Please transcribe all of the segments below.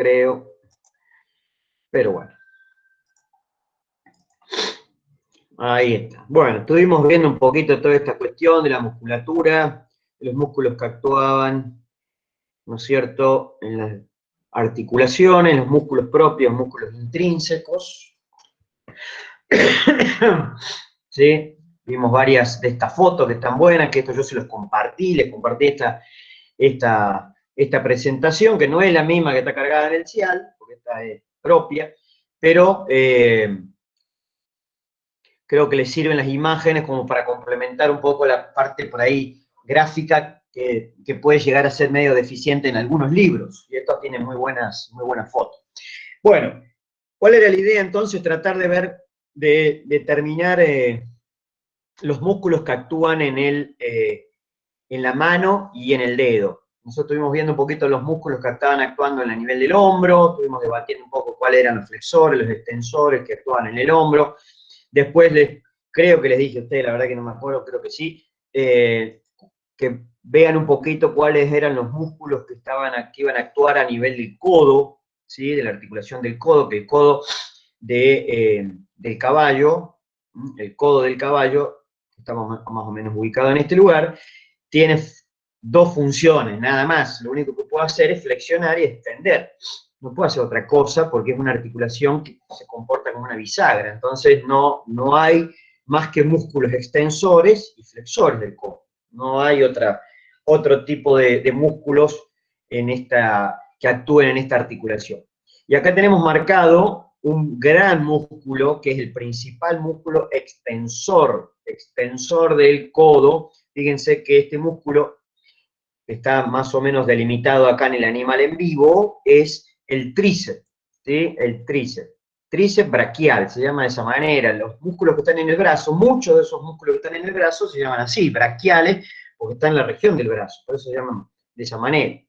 creo. Pero bueno. Ahí está. Bueno, estuvimos viendo un poquito toda esta cuestión de la musculatura, de los músculos que actuaban, ¿no es cierto?, en las articulaciones, los músculos propios, músculos intrínsecos. ¿Sí? Vimos varias de estas fotos que están buenas, que esto yo se los compartí, les compartí esta presentación, que no es la misma que está cargada en el CIAL, porque esta es propia, pero creo que les sirven las imágenes como para complementar un poco la parte por ahí gráfica que puede llegar a ser medio deficiente en algunos libros, y esto tiene muy buenas fotos. Bueno, ¿cuál era la idea entonces? Tratar de ver, de determinar los músculos que actúan en la mano y en el dedo. Nosotros estuvimos viendo un poquito los músculos que estaban actuando en el nivel del hombro, estuvimos debatiendo un poco cuáles eran los flexores, los extensores que actuaban en el hombro. Después creo que les dije a ustedes, la verdad que no me acuerdo, creo que sí, que vean un poquito cuáles eran los músculos que iban a actuar a nivel del codo, ¿sí? De la articulación del codo, que el codo del caballo, el codo del caballo, estamos más o menos ubicados en este lugar, tiene dos funciones, nada más. Lo único que puedo hacer es flexionar y extender. No puedo hacer otra cosa porque es una articulación que se comporta como una bisagra. Entonces no hay más que músculos extensores y flexores del codo. No hay otro tipo de músculos que actúen en esta articulación. Y acá tenemos marcado un gran músculo, que es el principal músculo extensor del codo. Fíjense que este músculo está más o menos delimitado acá en el animal en vivo, es el tríceps, ¿sí? El tríceps. Tríceps braquial, se llama de esa manera. Los músculos que están en el brazo, muchos de esos músculos que están en el brazo se llaman así, braquiales, porque están en la región del brazo, por eso se llaman de esa manera.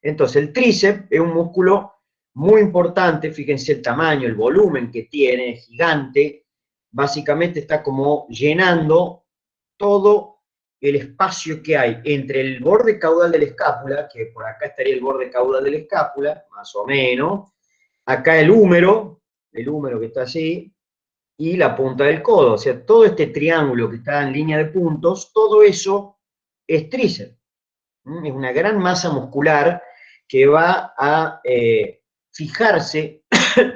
Entonces, el tríceps es un músculo muy importante, fíjense el tamaño, el volumen que tiene, es gigante, básicamente está como llenando todo el espacio que hay entre el borde caudal de la escápula, que por acá estaría el borde caudal de la escápula, más o menos, acá el húmero que está así, y la punta del codo. O sea, todo este triángulo que está en línea de puntos, todo eso es tríceps. Es una gran masa muscular que va a fijarse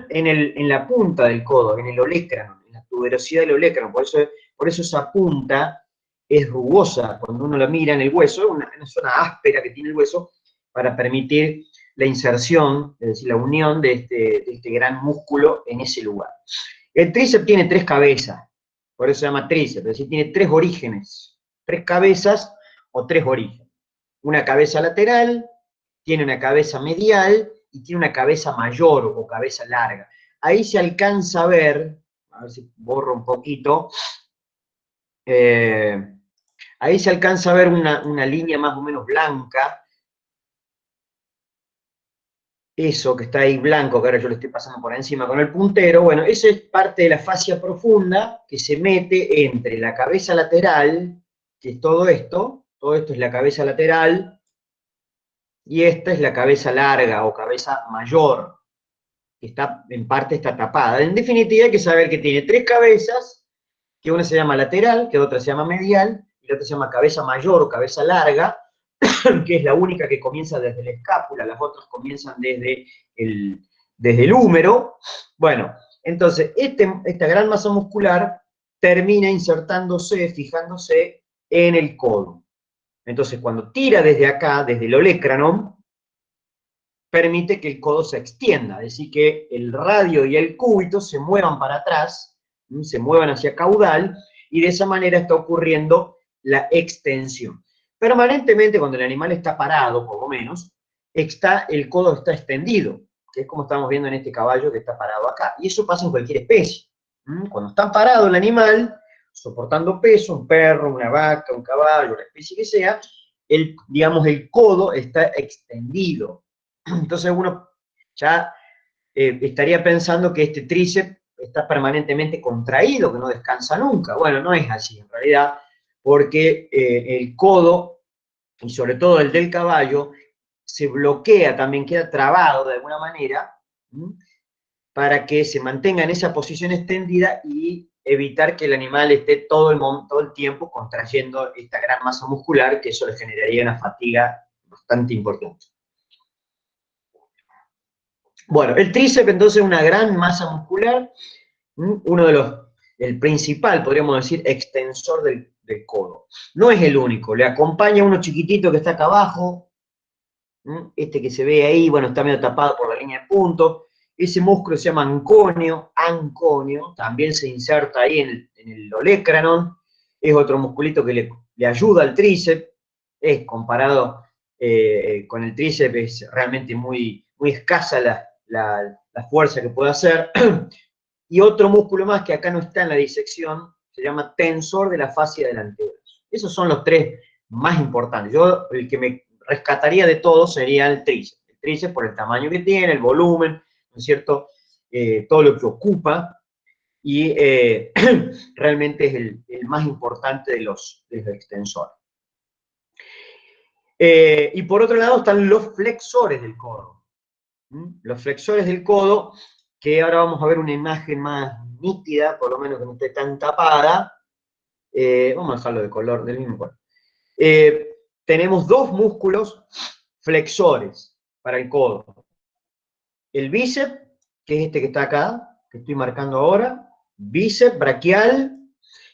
en la punta del codo, en el olecrano, en la tuberosidad del olecrano. Por eso esa punta es rugosa cuando uno la mira en el hueso, es una zona áspera que tiene el hueso para permitir la inserción, es decir, la unión de este gran músculo en ese lugar. El tríceps tiene tres cabezas, por eso se llama tríceps, es decir, tiene tres orígenes, tres cabezas o tres orígenes. Una cabeza lateral, tiene una cabeza medial y tiene una cabeza mayor o cabeza larga. Ahí se alcanza a ver si borro un poquito, ahí se alcanza a ver una línea más o menos blanca, eso que está ahí blanco, que ahora yo le estoy pasando por encima con el puntero, bueno, eso es parte de la fascia profunda que se mete entre la cabeza lateral, que es todo esto es la cabeza lateral, y esta es la cabeza larga o cabeza mayor, que en parte está tapada. En definitiva hay que saber que tiene tres cabezas, que una se llama lateral, que otra se llama medial, y la otra se llama cabeza mayor o cabeza larga, que es la única que comienza desde la escápula, las otras comienzan desde el húmero. Bueno, entonces esta gran masa muscular termina insertándose, fijándose en el codo. Entonces, cuando tira desde acá, desde el olecranon, permite que el codo se extienda, es decir, que el radio y el cúbito se muevan para atrás, se muevan hacia caudal, y de esa manera está ocurriendo la extensión. Permanentemente, cuando el animal está parado, por lo menos, el codo está extendido, que es como estamos viendo en este caballo que está parado acá. Y eso pasa en cualquier especie. Cuando está parado el animal, soportando peso, un perro, una vaca, un caballo, la especie que sea, digamos, el codo está extendido. Entonces uno ya estaría pensando que este tríceps está permanentemente contraído, que no descansa nunca. Bueno, no es así en realidad, porque el codo, y sobre todo el del caballo, se bloquea también, queda trabado de alguna manera, para que se mantenga en esa posición extendida y evitar que el animal esté todo el tiempo contrayendo esta gran masa muscular, que eso le generaría una fatiga bastante importante. Bueno, el tríceps entonces es una gran masa muscular, uno de los, el principal, podríamos decir, extensor del codo. No es el único, le acompaña uno chiquitito que está acá abajo, este que se ve ahí, bueno, está medio tapado por la línea de punto. Ese músculo se llama anconio, también se inserta ahí en el olecranon, es otro musculito que le ayuda al tríceps, es comparado con el tríceps, es realmente muy, muy escasa la fuerza que puede hacer. Y otro músculo más que acá no está en la disección, se llama tensor de la fascia delantera. Esos son los tres más importantes. Yo, el que me rescataría de todo sería el tríceps. El tríceps por el tamaño que tiene, el volumen, ¿no es cierto? Todo lo que ocupa, y realmente es el más importante de los extensores. Y por otro lado están los flexores del codo. Los flexores del codo, que ahora vamos a ver una imagen más nítida, por lo menos que no esté tan tapada. Vamos a dejarlo de color, del mismo color. Tenemos dos músculos flexores para el codo. El bíceps, que es este que está acá, que estoy marcando ahora, bíceps braquial,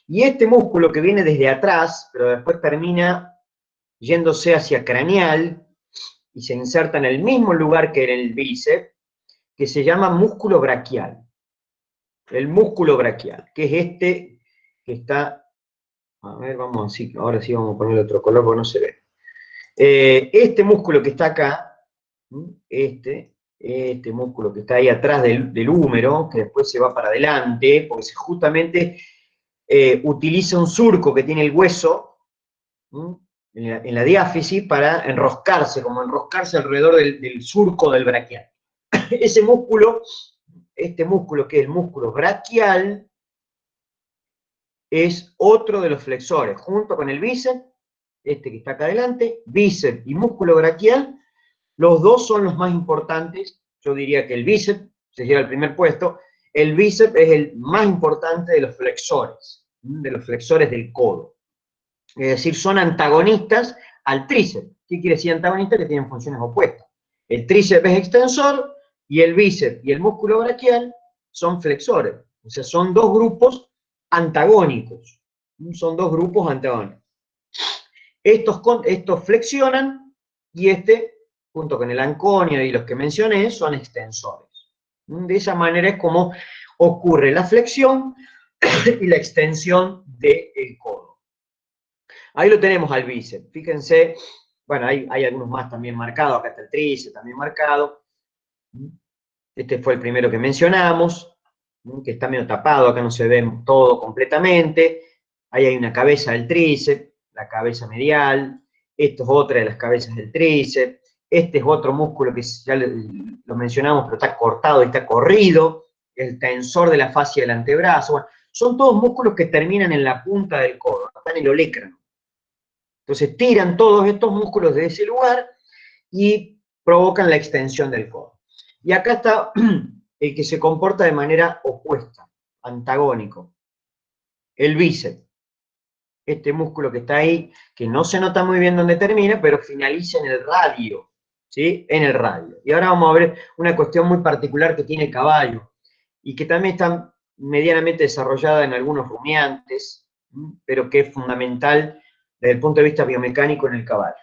y este músculo que viene desde atrás, pero después termina yéndose hacia craneal, y se inserta en el mismo lugar que en el bíceps, que se llama músculo braquial. El músculo braquial, que es este que está, a ver, vamos así, ahora sí vamos a poner otro color porque no se ve. Este músculo que está acá, este músculo que está ahí atrás del húmero, que después se va para adelante, porque justamente utiliza un surco que tiene el hueso en la diáfisis para enroscarse, como enroscarse alrededor del surco del braquial. Ese músculo, este músculo que es el músculo braquial, es otro de los flexores, junto con el bíceps, este que está acá adelante, bíceps y músculo braquial, los dos son los más importantes. Yo diría que el bíceps se lleva el primer puesto, el bíceps es el más importante de los flexores del codo. Es decir, son antagonistas al tríceps. ¿Qué quiere decir antagonista? Que tienen funciones opuestas. El tríceps es extensor y el bíceps y el músculo braquial son flexores. O sea, son dos grupos antagónicos. Son dos grupos antagónicos. Estos flexionan y junto con el anconio y los que mencioné, son extensores. De esa manera es como ocurre la flexión y la extensión del codo. Ahí lo tenemos al bíceps. Fíjense, bueno, hay algunos más también marcados. Acá está el tríceps también marcado. Este fue el primero que mencionamos, que está medio tapado, acá no se ve todo completamente. Ahí hay una cabeza del tríceps, la cabeza medial. Esto es otra de las cabezas del tríceps. Este es otro músculo que ya lo mencionamos, pero está cortado y está corrido. El tensor de la fascia del antebrazo. Bueno, son todos músculos que terminan en la punta del codo, están en el olecrano. Entonces tiran todos estos músculos de ese lugar y provocan la extensión del codo. Y acá está el que se comporta de manera opuesta, antagónico. El bíceps. Este músculo que está ahí, que no se nota muy bien dónde termina, pero finaliza en el radio, ¿sí? En el radio. Y ahora vamos a ver una cuestión muy particular que tiene el caballo, y que también está medianamente desarrollada en algunos rumiantes, pero que es fundamental desde el punto de vista biomecánico en el caballo.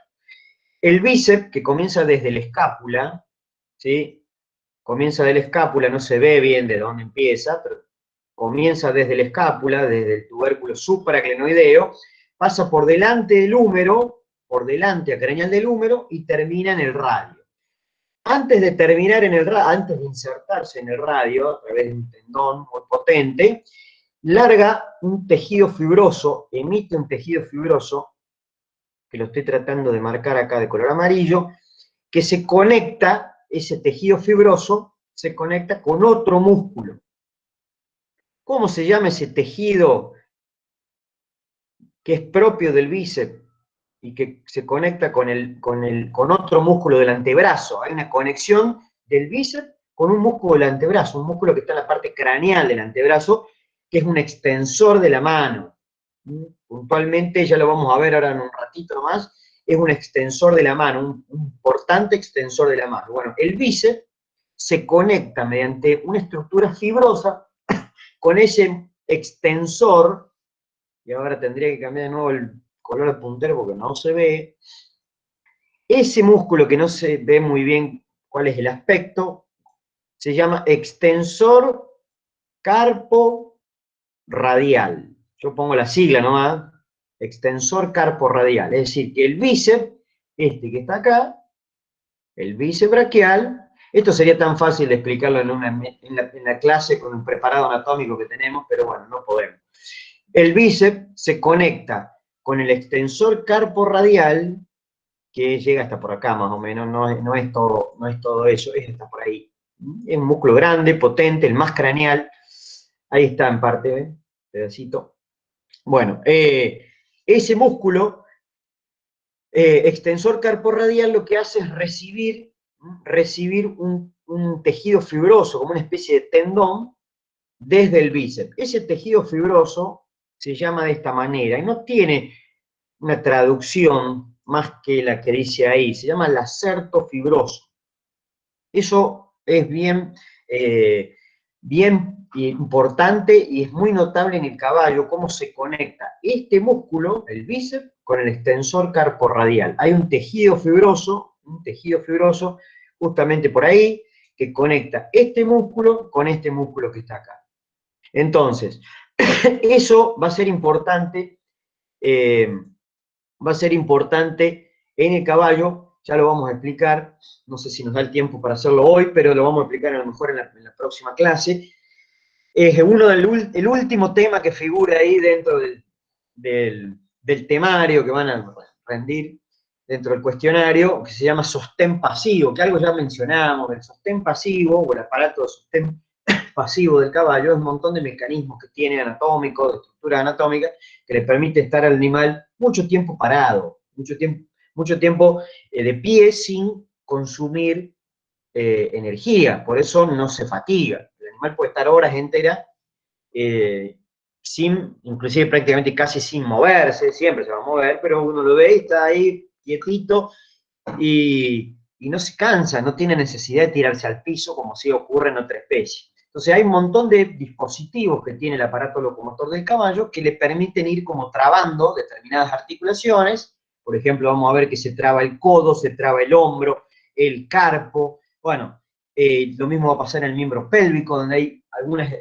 El bíceps, que comienza desde la escápula, ¿sí? Comienza de la escápula, no se ve bien de dónde empieza, pero comienza desde la escápula, desde el tubérculo supraclenoideo, pasa por delante del húmero, por delante a craneal del húmero, y termina en el radio. Antes de terminar en el radio, antes de insertarse en el radio, a través de un tendón muy potente, larga un tejido fibroso, emite un tejido fibroso, que lo estoy tratando de marcar acá de color amarillo, que se conecta, ese tejido fibroso, se conecta con otro músculo. ¿Cómo se llama ese tejido que es propio del bíceps y que se conecta con otro músculo del antebrazo. Hay una conexión del bíceps con un músculo del antebrazo, un músculo que está en la parte craneal del antebrazo, que es un extensor de la mano. Puntualmente, ya lo vamos a ver ahora en un ratito más, es un extensor de la mano, un importante extensor de la mano. Bueno, el bíceps se conecta mediante una estructura fibrosa con ese extensor, y ahora tendría que cambiar de nuevo el color del puntero porque no se ve. Ese músculo que no se ve muy bien cuál es el aspecto, se llama extensor carpo radial. Yo pongo la sigla nomás, extensor carpo radial. Es decir, que el bíceps, este que está acá, el bíceps braquial, esto sería tan fácil de explicarlo en la clase con un preparado anatómico que tenemos, pero bueno, no podemos. El bíceps se conecta con el extensor carpo radial, que llega hasta por acá más o menos, no es todo eso, es hasta por ahí. Es un músculo grande, potente, el más craneal. Ahí está en parte, ¿ven? Pedacito. Bueno, ese músculo extensor carporradial lo que hace es recibir un tejido fibroso, como una especie de tendón, desde el bíceps. Ese tejido fibroso se llama de esta manera, y no tiene una traducción más que la que dice ahí, se llama lacerto fibroso. Eso es bien importante y es muy notable en el caballo cómo se conecta este músculo, el bíceps, con el extensor carporradial. Hay un tejido fibroso justamente por ahí, que conecta este músculo con este músculo que está acá. Entonces, eso va a ser importante, en el caballo, ya lo vamos a explicar, no sé si nos da el tiempo para hacerlo hoy, pero lo vamos a explicar a lo mejor en la próxima clase. Es el último tema que figura ahí dentro del temario que van a rendir dentro del cuestionario, que se llama sostén pasivo, que algo ya mencionamos, el sostén pasivo, o el aparato de sostén pasivo del caballo, es un montón de mecanismos que tiene anatómicos, de estructura anatómica, que le permite estar al animal mucho tiempo parado, mucho tiempo de pie sin consumir energía, por eso no se fatiga. El animal puede estar horas enteras inclusive prácticamente casi sin moverse, siempre se va a mover, pero uno lo ve y está ahí quietito y no se cansa, no tiene necesidad de tirarse al piso como sí ocurre en otra especie. Entonces hay un montón de dispositivos que tiene el aparato locomotor del caballo que le permiten ir como trabando determinadas articulaciones. Por ejemplo, vamos a ver que se traba el codo, se traba el hombro, el carpo. Bueno, lo mismo va a pasar en el miembro pélvico, donde hay algunas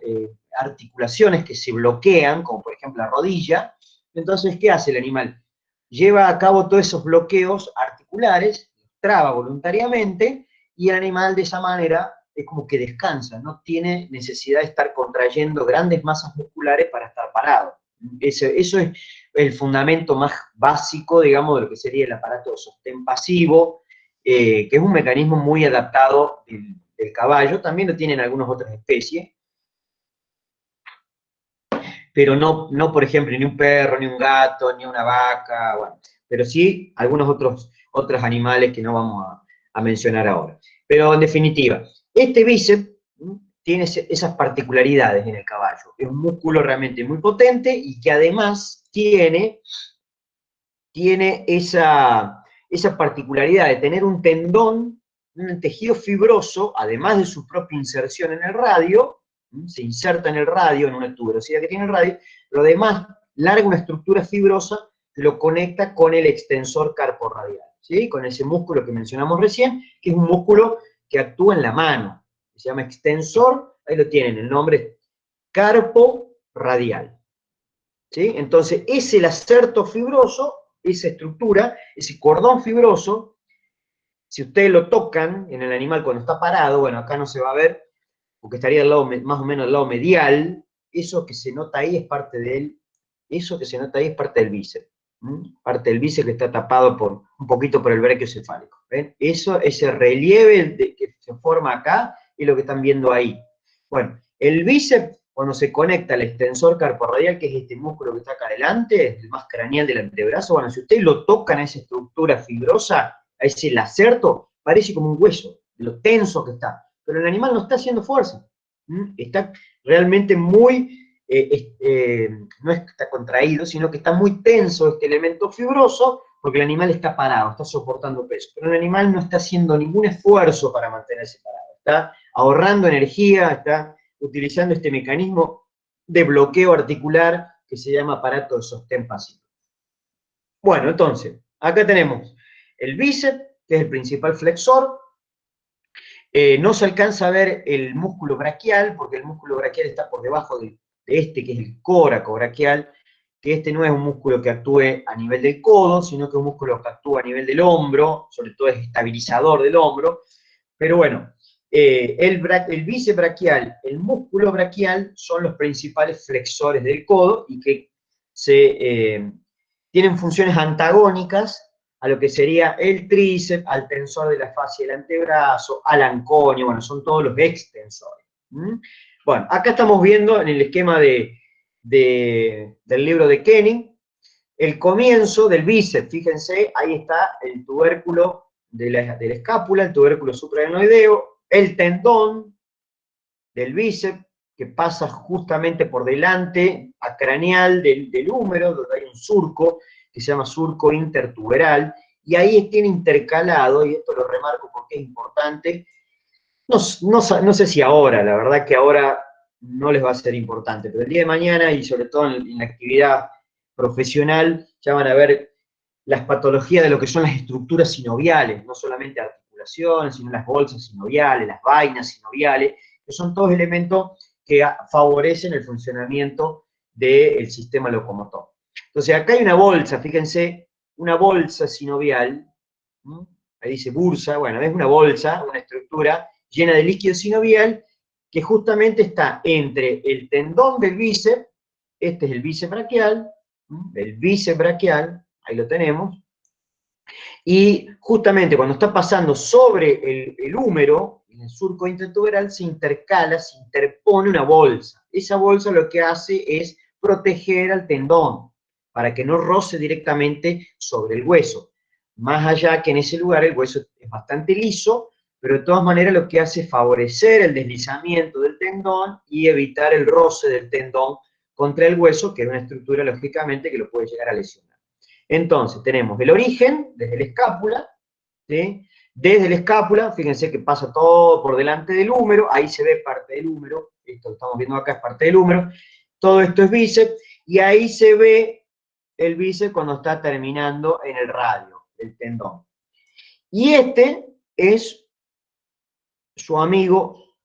articulaciones que se bloquean, como por ejemplo la rodilla. Entonces, ¿qué hace el animal? Lleva a cabo todos esos bloqueos articulares, traba voluntariamente, y el animal de esa manera es como que descansa, no tiene necesidad de estar contrayendo grandes masas musculares para estar parado. Eso es el fundamento más básico, digamos, de lo que sería el aparato de sostén pasivo, que es un mecanismo muy adaptado del caballo, también lo tienen algunas otras especies, pero no, por ejemplo, ni un perro, ni un gato, ni una vaca, bueno, pero sí algunos otros animales que no vamos a mencionar ahora. Pero en definitiva, este bíceps tiene esas particularidades en el caballo. Es un músculo realmente muy potente y que además tiene esa particularidad de tener un tendón, un tejido fibroso, además de su propia inserción en el radio, se inserta en el radio, en una tuberosidad que tiene el radio, pero además larga una estructura fibrosa que lo conecta con el extensor carporradial, ¿sí? Con ese músculo que mencionamos recién, que es un músculo que actúa en la mano, se llama extensor, ahí lo tienen, el nombre carporradial, ¿sí? Entonces, ese lacerto fibroso, esa estructura, ese cordón fibroso, si ustedes lo tocan en el animal cuando está parado, bueno, acá no se va a ver, porque estaría al lado, más o menos al lado medial, eso que se nota ahí es parte del bíceps. Parte del bíceps que está tapado un poquito por el braquio cefálico. ¿Ven? Ese relieve que se forma acá es lo que están viendo ahí. Bueno, el bíceps cuando se conecta al extensor carporradial, que es este músculo que está acá adelante, el más craneal del antebrazo, bueno, si ustedes lo tocan a esa estructura fibrosa, a ese lacerto, parece como un hueso, de lo tenso que está. Pero el animal no está haciendo fuerza. Está realmente muy, no está contraído, sino que está muy tenso este elemento fibroso, porque el animal está parado, está soportando peso. Pero el animal no está haciendo ningún esfuerzo para mantenerse parado. Está ahorrando energía, está utilizando este mecanismo de bloqueo articular que se llama aparato de sostén pasivo. Bueno, entonces, acá tenemos el bíceps, que es el principal flexor. No se alcanza a ver el músculo braquial, porque el músculo braquial está por debajo de este, que es el coracobraquial, que este no es un músculo que actúe a nivel del codo, sino que es un músculo que actúa a nivel del hombro, sobre todo es estabilizador del hombro. Pero bueno, el bíceps braquial, el músculo braquial son los principales flexores del codo y que tienen funciones antagónicas a lo que sería el tríceps, al tensor de la fascia del antebrazo, al anconio, bueno, son todos los extensores. Bueno, acá estamos viendo en el esquema del libro de Kenning, el comienzo del bíceps, fíjense, ahí está el tubérculo de la escápula, el tubérculo supraglenoideo, el tendón del bíceps, que pasa justamente por delante a craneal del húmero, donde hay un surco, que se llama surco intertuberal, y ahí tiene intercalado, y esto lo remarco porque es importante, no sé si ahora, la verdad que ahora no les va a ser importante, pero el día de mañana, y sobre todo en la actividad profesional, ya van a ver las patologías de lo que son las estructuras sinoviales, no solamente articulaciones, sino las bolsas sinoviales, las vainas sinoviales, que son todos elementos que favorecen el funcionamiento del sistema locomotor. Entonces, acá hay una bolsa, fíjense, una bolsa sinovial, ahí dice bursa, bueno, es una bolsa, una estructura llena de líquido sinovial que justamente está entre el tendón del bíceps, este es el bíceps braquial, ahí lo tenemos, y justamente cuando está pasando sobre el húmero, en el surco intertuberal, se intercala, se interpone una bolsa. Esa bolsa lo que hace es proteger al tendón, para que no roce directamente sobre el hueso. Más allá que en ese lugar el hueso es bastante liso, pero de todas maneras lo que hace es favorecer el deslizamiento del tendón y evitar el roce del tendón contra el hueso, que es una estructura, lógicamente, que lo puede llegar a lesionar. Entonces, tenemos el origen, desde la escápula, ¿sí? Desde la escápula, fíjense que pasa todo por delante del húmero, ahí se ve parte del húmero, esto que estamos viendo acá es parte del húmero, todo esto es bíceps, y ahí se ve el bíceps cuando está terminando en el radio, el tendón. Y este es su amigo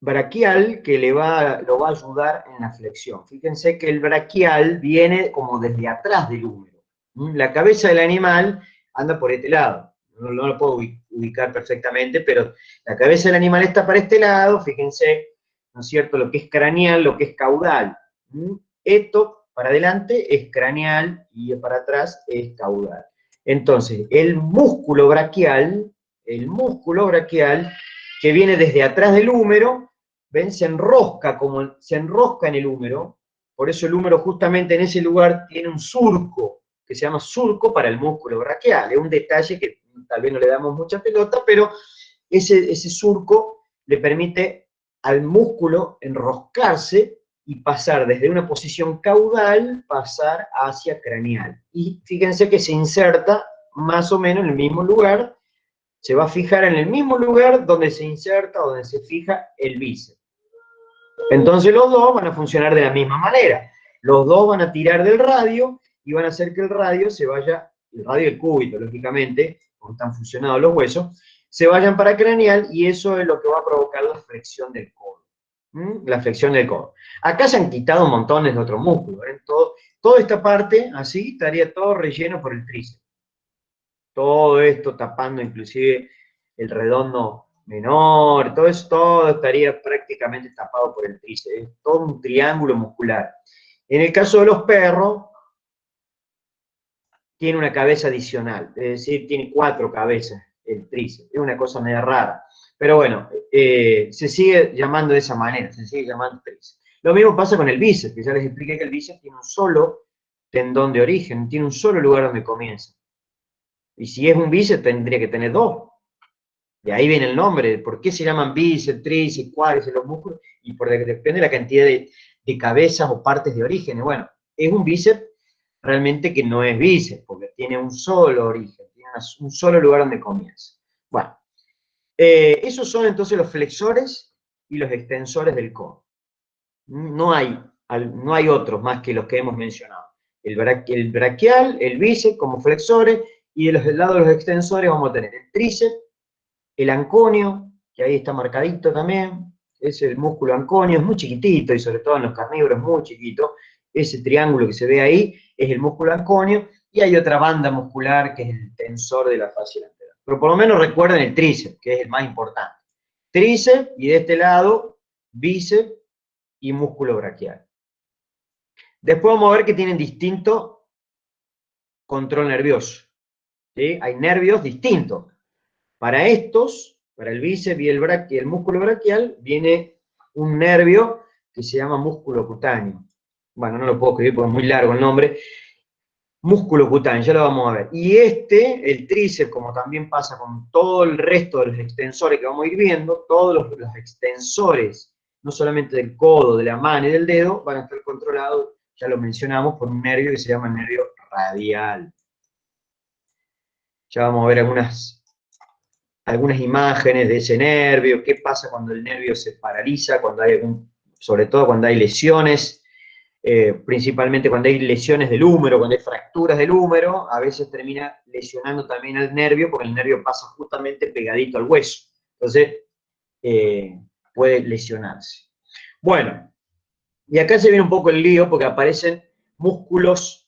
braquial que lo va a ayudar en la flexión. Fíjense que el braquial viene como desde atrás del húmero. La cabeza del animal anda por este lado. No lo puedo ubicar perfectamente, pero la cabeza del animal está para este lado, fíjense, ¿no es cierto?, lo que es craneal, lo que es caudal. Esto para adelante es craneal y para atrás es caudal. Entonces, el músculo braquial que viene desde atrás del húmero, ¿ven? Se enrosca en el húmero, por eso el húmero justamente en ese lugar tiene un surco, que se llama surco para el músculo braquial. Es un detalle que tal vez no le damos mucha pelota, pero ese surco le permite al músculo enroscarse y pasar desde una posición caudal, pasar hacia craneal. Y fíjense que se inserta más o menos en el mismo lugar, se va a fijar en el mismo lugar donde se inserta, donde se fija el bíceps. Entonces los dos van a funcionar de la misma manera. Los dos van a tirar del radio y van a hacer que el radio se vaya, el radio y el cúbito, lógicamente, como están fusionados los huesos, se vayan para craneal y eso es lo que va a provocar la flexión del codo. La flexión del codo. Acá se han quitado montones de otros músculos. Toda esta parte, así, estaría todo relleno por el tríceps. Todo esto tapando inclusive el redondo menor, todo eso, todo estaría prácticamente tapado por el tríceps, es todo un triángulo muscular. En el caso de los perros, tiene una cabeza adicional, es decir, tiene 4 cabezas el tríceps, es una cosa media rara. Pero bueno, se sigue llamando de esa manera, se sigue llamando tríceps. Lo mismo pasa con el bíceps, que ya les expliqué que el bíceps tiene un solo tendón de origen, tiene un solo lugar donde comienza. Y si es un bíceps, tendría que tener dos. De ahí viene el nombre, ¿por qué se llaman bíceps, tríceps, cuádriceps, los músculos? Y depende de la cantidad de cabezas o partes de origen. Bueno, es un bíceps realmente que no es bíceps, porque tiene un solo origen, tiene un solo lugar donde comienza. Bueno, esos son entonces los flexores y los extensores del codo. No hay otros más que los que hemos mencionado. El braquial, el bíceps como flexores, y de los lados de los extensores vamos a tener el tríceps, el anconio, que ahí está marcadito también, es el músculo anconio, es muy chiquitito, y sobre todo en los carnívoros muy chiquito. Ese triángulo que se ve ahí es el músculo anconio, y hay otra banda muscular que es el tensor de la fascia lateral. Pero por lo menos recuerden el tríceps, que es el más importante. Tríceps, y de este lado, bíceps y músculo braquial. Después vamos a ver que tienen distinto control nervioso. ¿Sí? Hay nervios distintos. Para estos, para el bíceps y el músculo braquial, viene un nervio que se llama músculo cutáneo. Bueno, no lo puedo escribir porque es muy largo el nombre. Músculo cutáneo, ya lo vamos a ver. Y el tríceps, como también pasa con todo el resto de los extensores que vamos a ir viendo, todos los extensores, no solamente del codo, de la mano y del dedo, van a estar controlados, ya lo mencionamos, por un nervio que se llama nervio radial. Ya vamos a ver algunas imágenes de ese nervio, qué pasa cuando el nervio se paraliza, sobre todo cuando hay lesiones, principalmente cuando hay lesiones del húmero, cuando hay fracturas del húmero, a veces termina lesionando también al nervio, porque el nervio pasa justamente pegadito al hueso. Entonces, puede lesionarse. Bueno, y acá se viene un poco el lío, porque aparecen músculos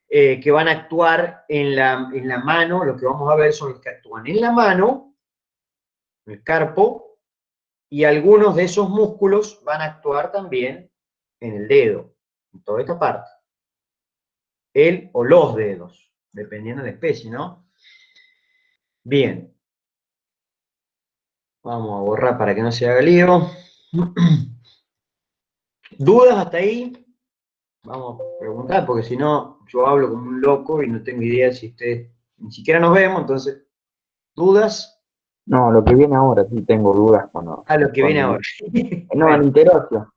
que van a actuar en la mano. Lo que vamos a ver son los que actúan en la mano, el carpo, y algunos de esos músculos van a actuar también en el dedo, en toda esta parte. El o los dedos, dependiendo de la especie, ¿no? Bien. Vamos a borrar para que no se haga lío. ¿Dudas hasta ahí? Vamos a preguntar, porque si no, yo hablo como un loco y no tengo idea si ustedes ni siquiera nos vemos, entonces, ¿dudas? No, lo que viene ahora sí tengo dudas A lo que viene ahora. No, el Bueno, interocio.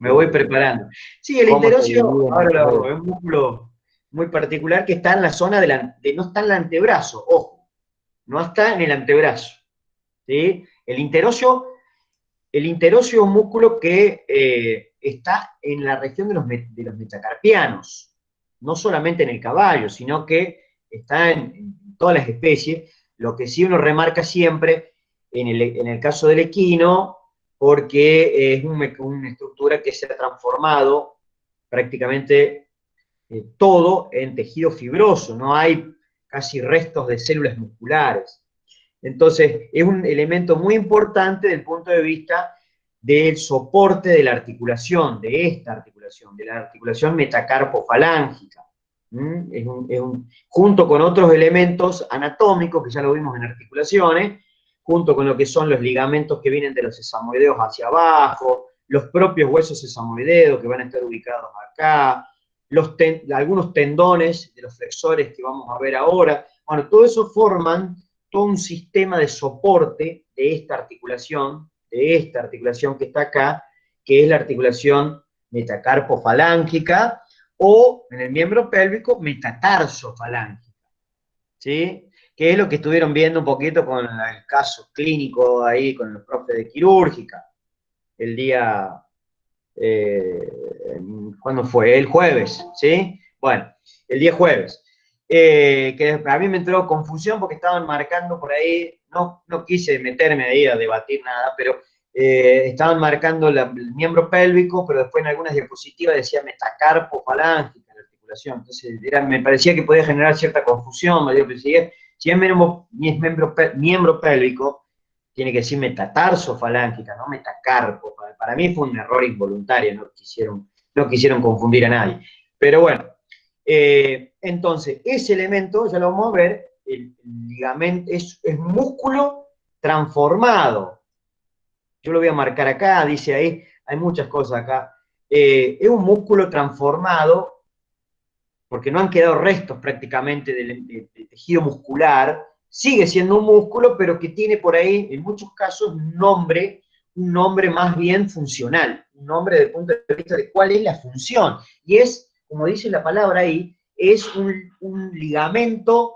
me voy preparando. Sí, el ¿Cómo se interocio, dividen ahora esos lo hago, dedos? es un músculo muy particular que está en la zona no está en el antebrazo, ojo, no está en el antebrazo. ¿Sí? El interocio es un músculo que está en la región de los metacarpianos, no solamente en el caballo, sino que está en todas las especies. Lo que sí uno remarca siempre en el caso del equino, porque es una estructura que se ha transformado prácticamente todo en tejido fibroso, no hay casi restos de células musculares. Entonces, es un elemento muy importante desde el punto de vista del soporte de la articulación, de esta articulación, de la articulación metacarpofalángica. Junto con otros elementos anatómicos, que ya lo vimos en articulaciones, junto con lo que son los ligamentos que vienen de los sesamoideos hacia abajo, los propios huesos sesamoideos que van a estar ubicados acá, algunos tendones de los flexores que vamos a ver ahora. Bueno, todo eso forman todo un sistema de soporte de esta articulación que está acá, que es la articulación metacarpofalángica, o en el miembro pélvico, metatarsofalángica, ¿sí? Que es lo que estuvieron viendo un poquito con el caso clínico ahí, con los profes de quirúrgica, el día, ¿cuándo fue? El jueves, ¿sí? Bueno, el día jueves. Que a mí me entró confusión porque estaban marcando por ahí, no quise meterme ahí a debatir nada, pero estaban marcando el miembro pélvico, pero después en algunas diapositivas decía metacarpofalángica la articulación. Entonces me parecía que podía generar cierta confusión. Me digo, pero si es miembro pélvico, tiene que decir metatarsofalángica, no metacarpo. Para mí fue un error involuntario, no quisieron confundir a nadie. Pero bueno, entonces, ese elemento, ya lo vamos a ver, el ligamento es músculo transformado, yo lo voy a marcar acá, dice ahí, hay muchas cosas acá. Es un músculo transformado, porque no han quedado restos prácticamente de tejido muscular, sigue siendo un músculo, pero que tiene por ahí, en muchos casos, un nombre más bien funcional, un nombre desde el punto de vista de cuál es la función. Y es, como dice la palabra ahí, es un ligamento,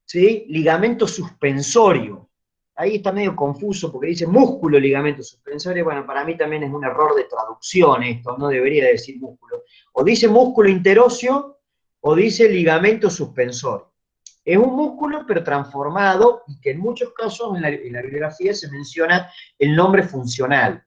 ¿sí? Ligamento suspensorio. Ahí está medio confuso porque dice músculo ligamento suspensorio. Bueno, para mí también es un error de traducción esto, no debería decir músculo. O dice músculo interóseo o dice ligamento suspensorio. Es un músculo, pero transformado, y que en muchos casos en la bibliografía se menciona el nombre funcional.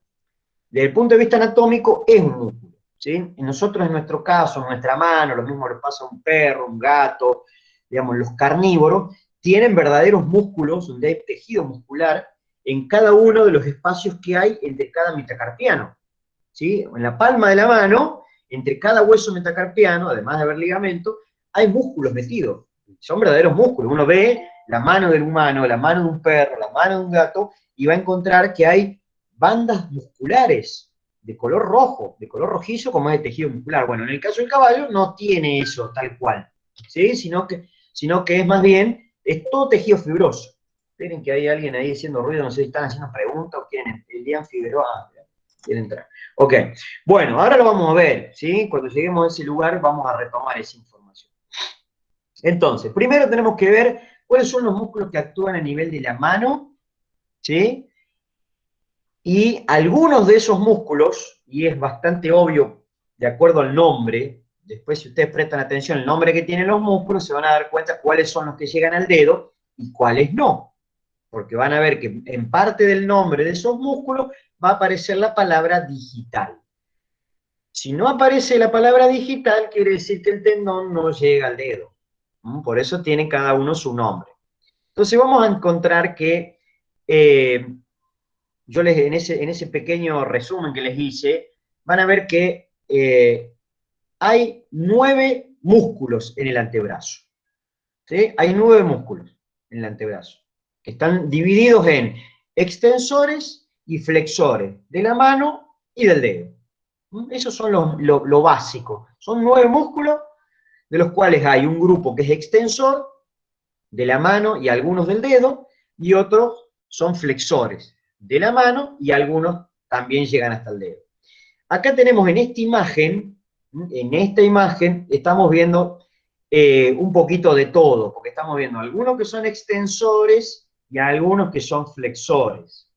Desde el punto de vista anatómico, es un músculo. ¿Sí? Y nosotros, en nuestro caso, en nuestra mano, lo mismo le pasa a un perro, un gato, digamos, los carnívoros, tienen verdaderos músculos, donde hay tejido muscular en cada uno de los espacios que hay entre cada metacarpiano. ¿Sí? En la palma de la mano, entre cada hueso metacarpiano, además de haber ligamento, hay músculos metidos. Son verdaderos músculos. Uno ve la mano del humano, la mano de un perro, la mano de un gato, y va a encontrar que hay bandas musculares de color rojo, de color rojizo, como es el tejido muscular. Bueno, en el caso del caballo no tiene eso tal cual, ¿sí? Sino que es más bien, es todo tejido fibroso. Esperen que hay alguien ahí haciendo ruido, no sé si están haciendo preguntas o quieren el día fibroso. Quieren entrar. Ok, bueno, ahora lo vamos a ver, ¿sí? Cuando lleguemos a ese lugar vamos a retomar esa información. Entonces, primero tenemos que ver cuáles son los músculos que actúan a nivel de la mano, ¿sí? Y algunos de esos músculos, y es bastante obvio de acuerdo al nombre, después si ustedes prestan atención al nombre que tienen los músculos, se van a dar cuenta cuáles son los que llegan al dedo y cuáles no. Porque van a ver que en parte del nombre de esos músculos va a aparecer la palabra digital. Si no aparece la palabra digital, quiere decir que el tendón no llega al dedo. Por eso tiene cada uno su nombre. Entonces vamos a encontrar que yo en ese pequeño resumen que les hice, van a ver que hay 9 músculos en el antebrazo. ¿Sí? Hay 9 músculos en el antebrazo, que están divididos en extensores y flexores de la mano y del dedo. Esos son lo básico. Son 9 músculos, de los cuales hay un grupo que es extensor de la mano y algunos del dedo, y otros son flexores de la mano y algunos también llegan hasta el dedo. Acá tenemos en esta imagen estamos viendo un poquito de todo, porque estamos viendo algunos que son extensores y algunos que son flexores.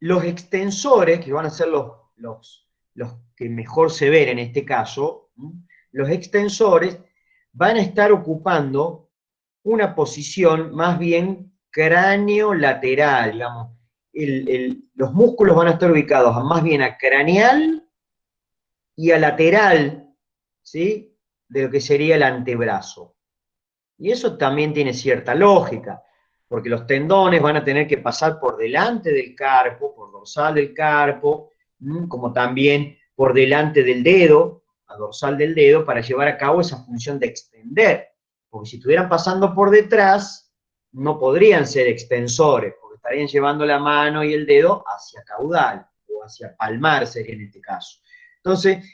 Los extensores, que van a ser los que mejor se ven en este caso, los extensores van a estar ocupando una posición más bien cráneo-lateral, digamos. Los músculos van a estar ubicados más bien a craneal y a lateral, ¿sí? De lo que sería el antebrazo. Y eso también tiene cierta lógica, porque los tendones van a tener que pasar por delante del carpo, por dorsal del carpo, como también por delante del dedo, a dorsal del dedo, para llevar a cabo esa función de extender. Porque si estuvieran pasando por detrás, no podrían ser extensores, porque estarían llevando la mano y el dedo hacia caudal, o hacia palmar sería en este caso. Entonces,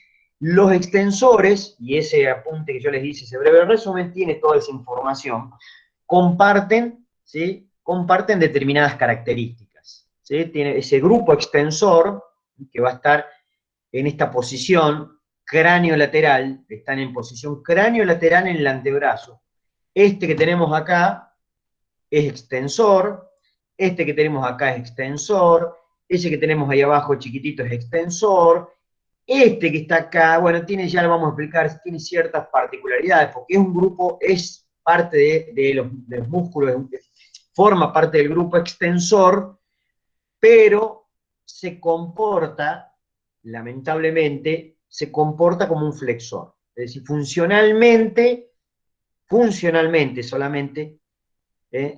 los extensores, y ese apunte que yo les hice, ese breve resumen, tiene toda esa información, comparten, ¿sí? Comparten determinadas características. ¿Sí? Tiene ese grupo extensor, que va a estar en esta posición cráneo-lateral, están en posición cráneo-lateral en el antebrazo. Este que tenemos acá es extensor, este que tenemos acá es extensor, ese que tenemos ahí abajo chiquitito es extensor, este que está acá, bueno, ya lo vamos a explicar, tiene ciertas particularidades, porque es un grupo, es parte de los músculos, forma parte del grupo extensor, pero se comporta, lamentablemente, se comporta como un flexor. Es decir, funcionalmente solamente,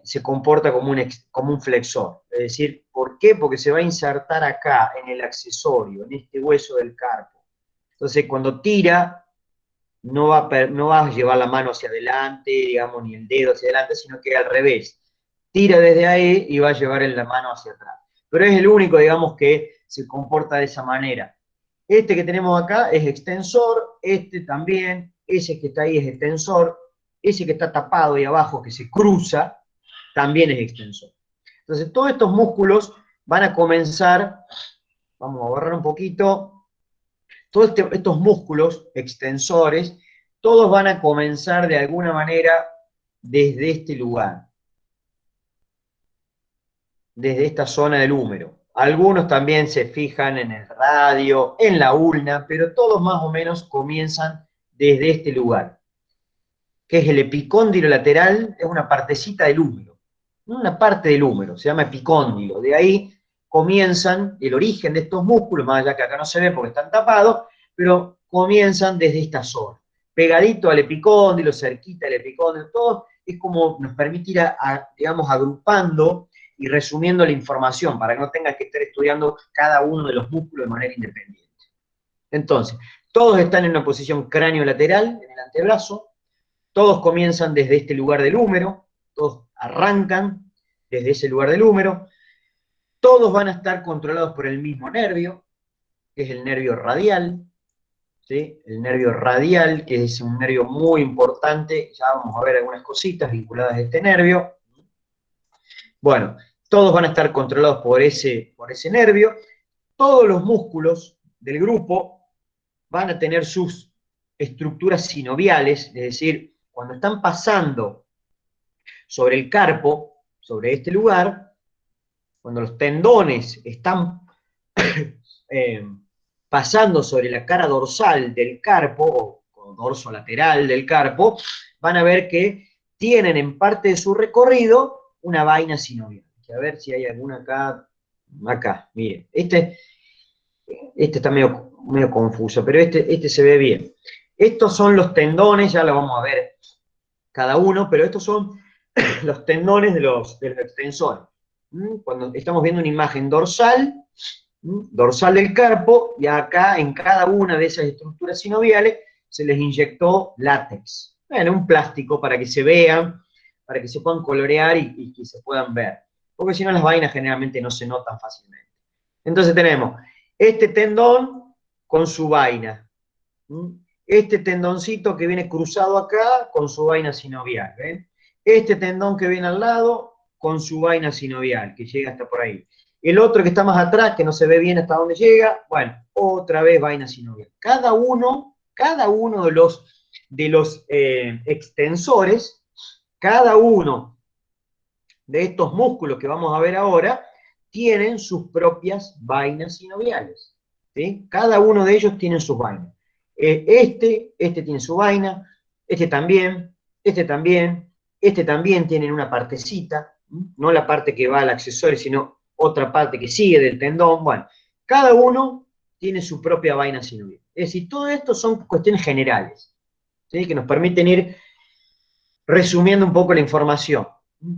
se comporta como un flexor. Es decir, ¿por qué? Porque se va a insertar acá, en el accesorio, en este hueso del carpo. Entonces, cuando tira, no va a llevar la mano hacia adelante, digamos, ni el dedo hacia adelante, sino que al revés. tira desde ahí y va a llevar la mano hacia atrás. Pero es el único, digamos, que se comporta de esa manera. Este que tenemos acá es extensor, este también, ese que está ahí es extensor, ese que está tapado ahí abajo, que se cruza, también es extensor. Entonces, todos estos músculos van a comenzar, vamos a borrar un poquito, todos estos músculos extensores, todos van a comenzar de alguna manera desde este lugar, desde esta zona del húmero. Algunos también se fijan en el radio, en la ulna, pero todos más o menos comienzan desde este lugar, que es el epicóndilo lateral, es una partecita del húmero, una parte del húmero, se llama epicóndilo. De ahí comienzan el origen de estos músculos, más allá que acá no se ve porque están tapados, pero comienzan desde esta zona, pegadito al epicóndilo, cerquita del epicóndilo, todo es como nos permite ir, digamos, agrupando y resumiendo la información para que no tengas que estar estudiando cada uno de los músculos de manera independiente. Entonces, todos están en una posición cráneo-lateral, en el antebrazo, todos comienzan desde este lugar del húmero, todos arrancan desde ese lugar del húmero, todos van a estar controlados por el mismo nervio, que es el nervio radial, ¿sí? El nervio radial, que es un nervio muy importante, ya vamos a ver algunas cositas vinculadas a este nervio. Bueno, todos van a estar controlados por ese nervio, todos los músculos del grupo van a tener sus estructuras sinoviales, es decir, cuando están pasando sobre el carpo, sobre este lugar, cuando los tendones están pasando sobre la cara dorsal del carpo, o dorso lateral del carpo, van a ver que tienen en parte de su recorrido una vaina sinovial. A ver si hay alguna acá, miren, este está medio confuso, pero este se ve bien. Estos son los tendones, ya lo vamos a ver cada uno, pero estos son los tendones de los extensores. Cuando estamos viendo una imagen dorsal, dorsal del carpo, y acá en cada una de esas estructuras sinoviales se les inyectó látex. Bueno, un plástico para que se vean, para que se puedan colorear y que se puedan ver. Porque si no, las vainas generalmente no se notan fácilmente. Entonces tenemos este tendón con su vaina. Este tendoncito que viene cruzado acá con su vaina sinovial. ¿Ven? Este tendón que viene al lado con su vaina sinovial, que llega hasta por ahí. El otro que está más atrás, que no se ve bien hasta dónde llega, bueno, otra vez vaina sinovial. Cada uno de los extensores, cada uno de estos músculos que vamos a ver ahora, tienen sus propias vainas sinoviales. ¿Sí? Cada uno de ellos tiene sus vainas. Este tiene su vaina, este también, este también, este también tienen una partecita, no la parte que va al accesorio, sino otra parte que sigue del tendón. Bueno, cada uno tiene su propia vaina sinovial. Es decir, todo esto son cuestiones generales, ¿sí? Que nos permiten ir resumiendo un poco la información.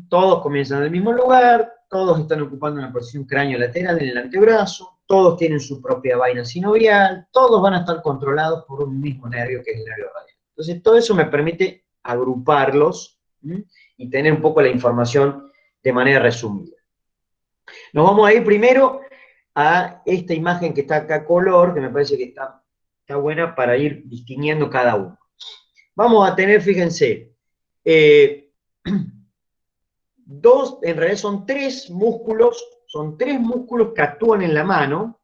Todos comienzan en el mismo lugar, todos están ocupando una posición cráneo-lateral en el antebrazo, todos tienen su propia vaina sinovial, todos van a estar controlados por un mismo nervio que es el nervio radial. Entonces, todo eso me permite agruparlos y tener un poco la información de manera resumida. Nos vamos a ir primero a esta imagen que está acá a color, que me parece que está buena para ir distinguiendo cada uno. Vamos a tener, fíjense, en realidad son tres músculos que actúan en la mano,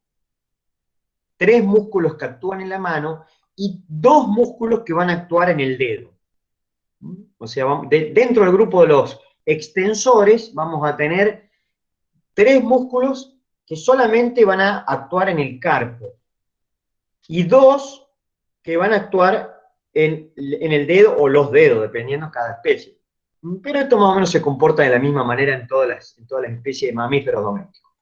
y dos músculos que van a actuar en el dedo. O sea, dentro del grupo de los extensores vamos a tener tres músculos que solamente van a actuar en el carpo, y dos que van a actuar en el dedo o los dedos, dependiendo de cada especie. Pero esto más o menos se comporta de la misma manera en todas las especies de mamíferos domésticos.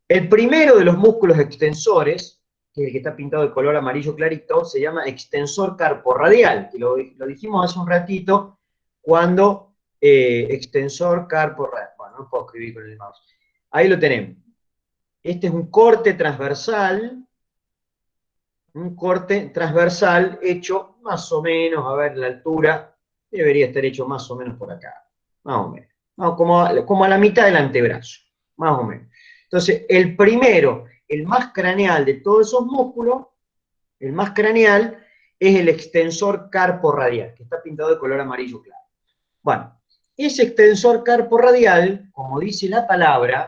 El primero de los músculos extensores, que es el que está pintado de color amarillo clarito, se llama extensor carporradial, que lo dijimos hace un ratito, cuando extensor carporradial. Bueno, no puedo escribir con el mouse. Ahí lo tenemos. Este es un corte transversal hecho más o menos, a ver, la altura debería estar hecho más o menos por acá. más o menos. No, como a la mitad del antebrazo, más o menos. Entonces, el primero, el más craneal de todos esos músculos, el más craneal, es el extensor carpo radial, que está pintado de color amarillo claro. Bueno, ese extensor carpo radial, como dice la palabra,